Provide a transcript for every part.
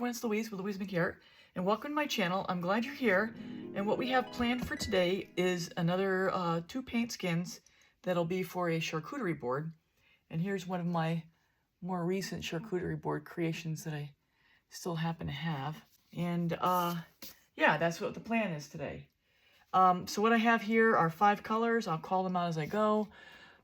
everyone, it's Louise with Louise McGarrett, and welcome to my channel. I'm glad you're here, and what we have planned for today is another 2 paint skins that'll be for a charcuterie board. And here's one of my more recent charcuterie board creations that I still happen to have. And yeah, that's what the plan is today. So what I have here are 5 colors. I'll call them out as I go.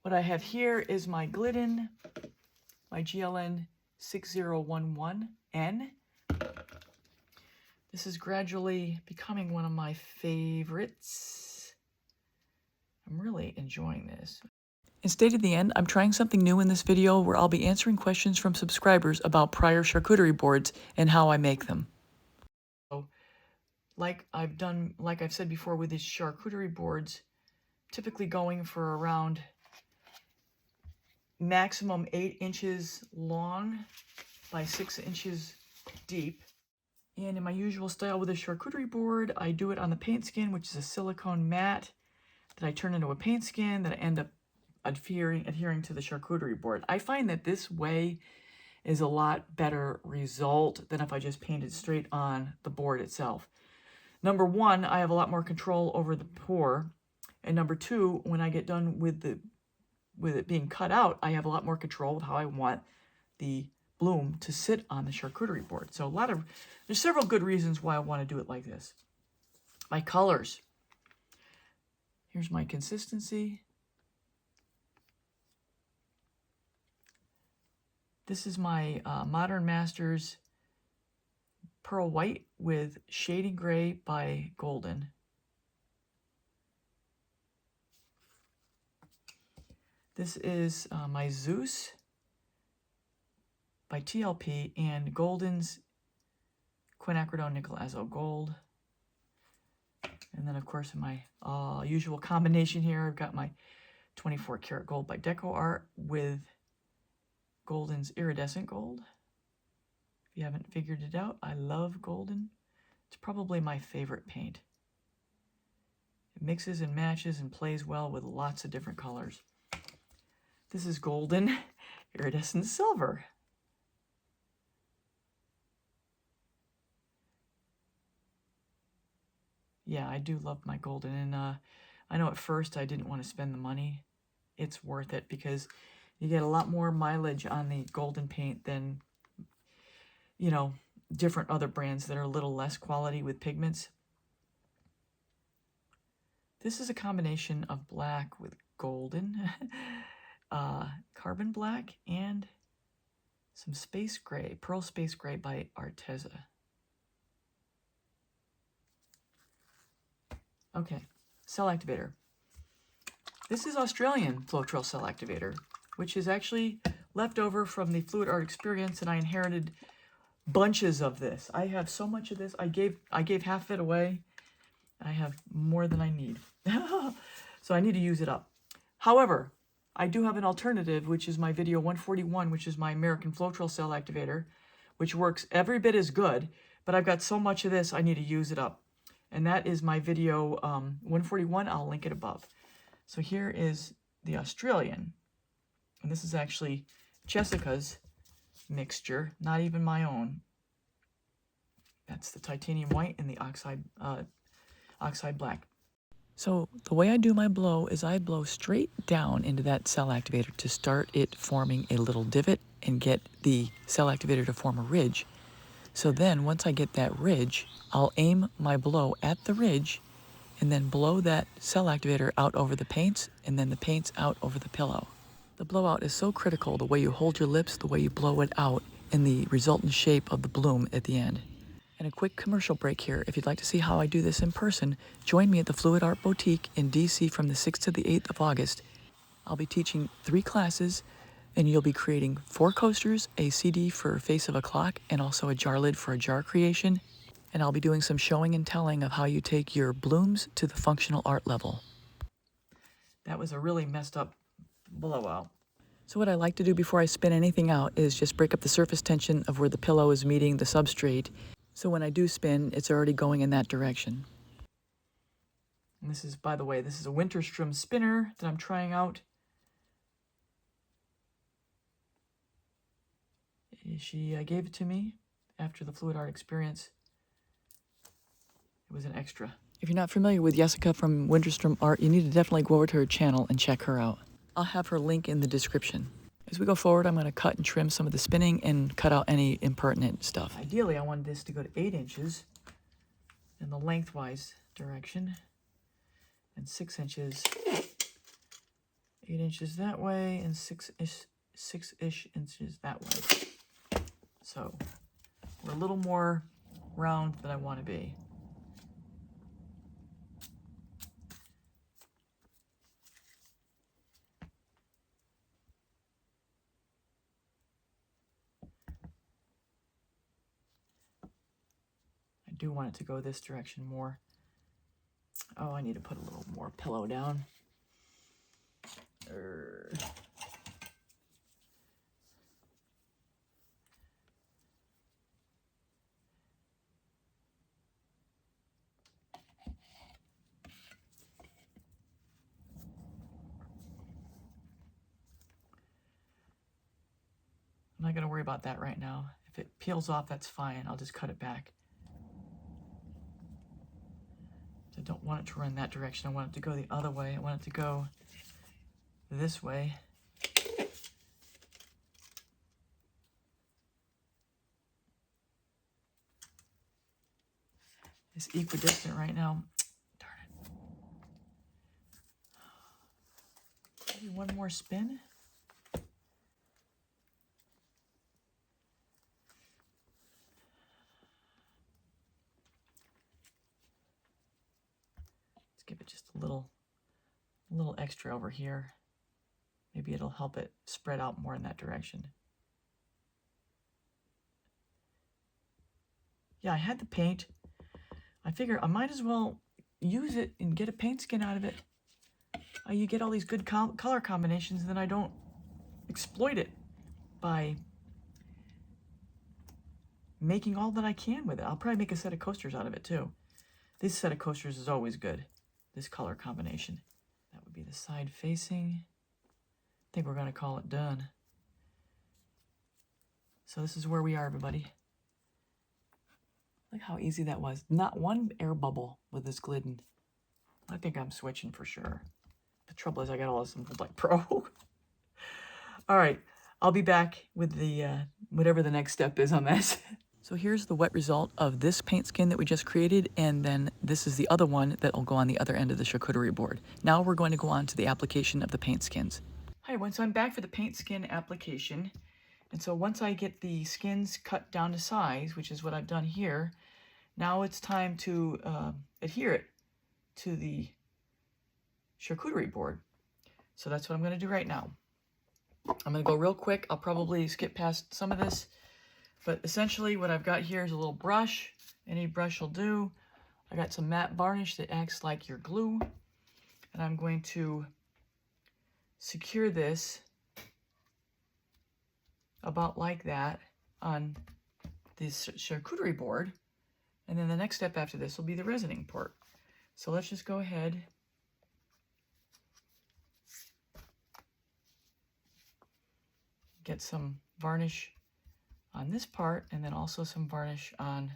What I have here is my Glidden, my GLN 6011N. This is gradually becoming one of my favorites. I'm really enjoying this. And stay to the end, I'm trying something new in this video where I'll be answering questions from subscribers about prior charcuterie boards and how I make them. So, like I've said before with these charcuterie boards, typically going for around maximum 8 inches long by 6 inches deep. And in my usual style with a charcuterie board, I do it on the paint skin, which is a silicone mat that I turn into a paint skin that I end up adhering to the charcuterie board. I find that this way is a lot better result than if I just painted straight on the board itself. Number one, I have a lot more control over the pour. And number two, when I get done with it being cut out, I have a lot more control with how I want the bloom to sit on the charcuterie board. So there's several good reasons why I want to do it like this. My colors. Here's my consistency. This is my Modern Masters Pearl White with Shading Gray by Golden. This is my Zeus by TLP and Golden's Quinacridone Nickel Azo Gold. And then, of course, in my usual combination here, I've got my 24 karat gold by Deco Art with Golden's Iridescent Gold. If you haven't figured it out, I love Golden. It's probably my favorite paint. It mixes and matches and plays well with lots of different colors. This is Golden Iridescent Silver. Yeah, I do love my Golden, and I know at first I didn't want to spend the money. It's worth it because you get a lot more mileage on the Golden paint than, you know, different other brands that are a little less quality with pigments. This is a combination of black with Golden, Carbon Black, and some Space Gray, Pearl Space Gray by Arteza. Okay, cell activator. This is Australian Floetrol cell activator, which is actually left over from the fluid art experience, and I inherited bunches of this. I have so much of this. I gave half of it away. I have more than I need. So I need to use it up. However, I do have an alternative, which is my video 141, which is my American Floetrol cell activator, which works every bit as good, but I've got so much of this, I need to use it up. And that is my video 141. I'll link it above. So here is the Australian. And this is actually Jessica's mixture, not even my own. That's the titanium white and the oxide black. So the way I do my blow is I blow straight down into that cell activator to start it forming a little divot and get the cell activator to form a ridge. So then once I get that ridge, I'll aim my blow at the ridge and then blow that cell activator out over the paints and then the paints out over the pillow. The blowout is so critical, the way you hold your lips, the way you blow it out, and the resultant shape of the bloom at the end. And a quick commercial break here. If you'd like to see how I do this in person, join me at the Fluid Art Boutique in DC from the 6th to the 8th of August. I'll be teaching 3 classes, and you'll be creating 4 coasters, a CD for Face of a Clock, and also a jar lid for a jar creation. And I'll be doing some showing and telling of how you take your blooms to the functional art level. That was a really messed up blowout. So what I like to do before I spin anything out is just break up the surface tension of where the pillow is meeting the substrate. So when I do spin, it's already going in that direction. And this is, by the way, this is a Winterstrom spinner that I'm trying out. She gave it to me. after the fluid art experience. It was an extra. If you're not familiar with Jessica from Winterstrom Art, you need to definitely go over to her channel and check her out. I'll have her link in the description. As we go forward, I'm going to cut and trim some of the spinning and cut out any impertinent stuff. Ideally, I wanted this to go to 8 inches in the lengthwise direction and 6 inches. 8 inches that way and 6-ish inches that way. So we're a little more round than I want to be. I do want it to go this direction more. Oh, I need to put a little more pillow down. I'm not going to worry about that right now. If it peels off, that's fine. I'll just cut it back. I don't want it to run that direction. I want it to go the other way. I want it to go this way. It's equidistant right now. Darn it. Maybe one more spin. Give it just a little extra over here. Maybe it'll help it spread out more in that direction. Yeah, I had the paint. I figure I might as well use it and get a paint skin out of it. You get all these good color combinations, and then I don't exploit it by making all that I can with it. I'll probably make a set of coasters out of it too. This set of coasters is always good. This color combination. That would be the side facing. I think we're going to call it done. So this is where we are, everybody. Look how easy that was. Not one air bubble with this Glidden. I think I'm switching for sure. The trouble is I got all this in like Pro. All right, I'll be back with the whatever the next step is on this. So here's the wet result of this paint skin that we just created, and then this is the other one that will go on the other end of the charcuterie board. Now we're going to go on to the application of the paint skins. Hi, so I'm back for the paint skin application. And so once I get the skins cut down to size, which is what I've done here, now it's time to adhere it to the charcuterie board. So that's what I'm going to do right now. I'm going to go real quick. I'll probably skip past some of this. But essentially what I've got here is a little brush. Any brush will do. I got some matte varnish that acts like your glue. And I'm going to secure this about like that on this charcuterie board. And then the next step after this will be the resining part. So let's just go ahead. Get some varnish on this part, and then also some varnish on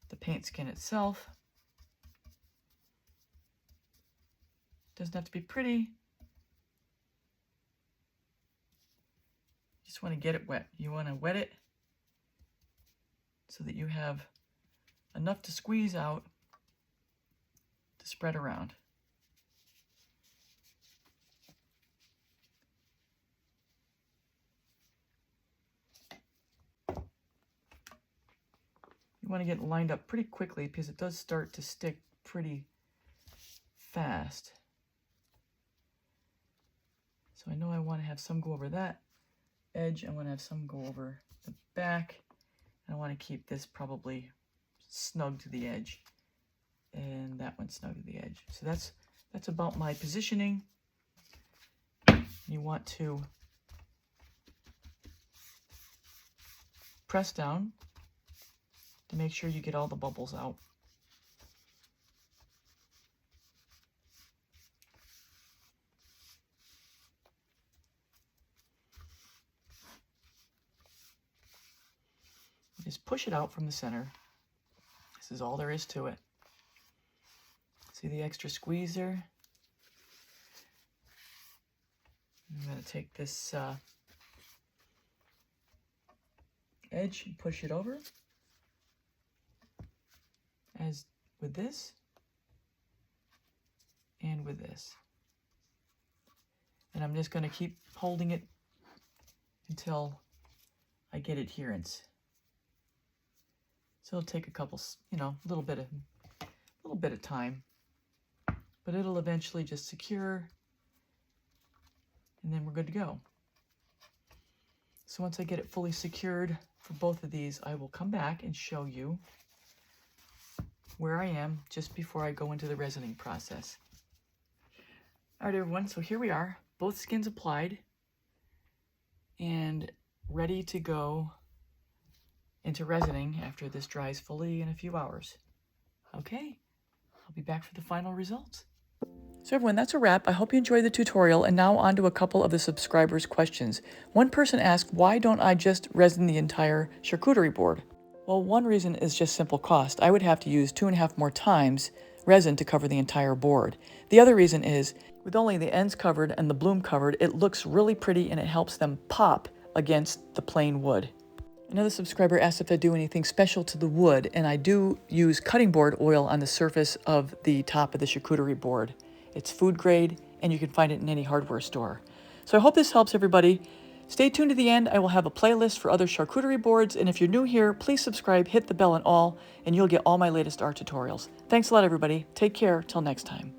the paint skin itself. Doesn't have to be pretty. Just want to get it wet. You want to wet it so that you have enough to squeeze out to spread around. You want to get lined up pretty quickly because it does start to stick pretty fast. So I know I want to have some go over that edge. I want to have some go over the back. And I want to keep this probably snug to the edge. And that one snug to the edge. So that's about my positioning. You want to press down to make sure you get all the bubbles out. just push it out from the center. This is all there is to it. See the extra squeeze there? I'm going to take this edge and push it over, as with this and with this. And I'm just going to keep holding it until I get adherence. So it'll take a couple, a little bit of time, but it'll eventually just secure, and then we're good to go. So once I get it fully secured for both of these, I will come back and show you where I am just before I go into the resining process. All right, everyone, so here we are, both skins applied and ready to go into resining after this dries fully in a few hours. Okay, I'll be back for the final results. So everyone, that's a wrap. I hope you enjoyed the tutorial, and now on to a couple of the subscribers' questions. One person asked, why don't I just resin the entire charcuterie board? Well, one reason is just simple cost. I would have to use 2.5 more times resin to cover the entire board. The other reason is, with only the ends covered and the bloom covered, it looks really pretty and it helps them pop against the plain wood. Another subscriber asked if I do anything special to the wood, and I do use cutting board oil on the surface of the top of the charcuterie board. It's food grade, and you can find it in any hardware store. So I hope this helps everybody. Stay tuned to the end. I will have a playlist for other charcuterie boards, and if you're new here, please subscribe, hit the bell and all, and you'll get all my latest art tutorials. Thanks a lot, everybody. Take care. Till next time.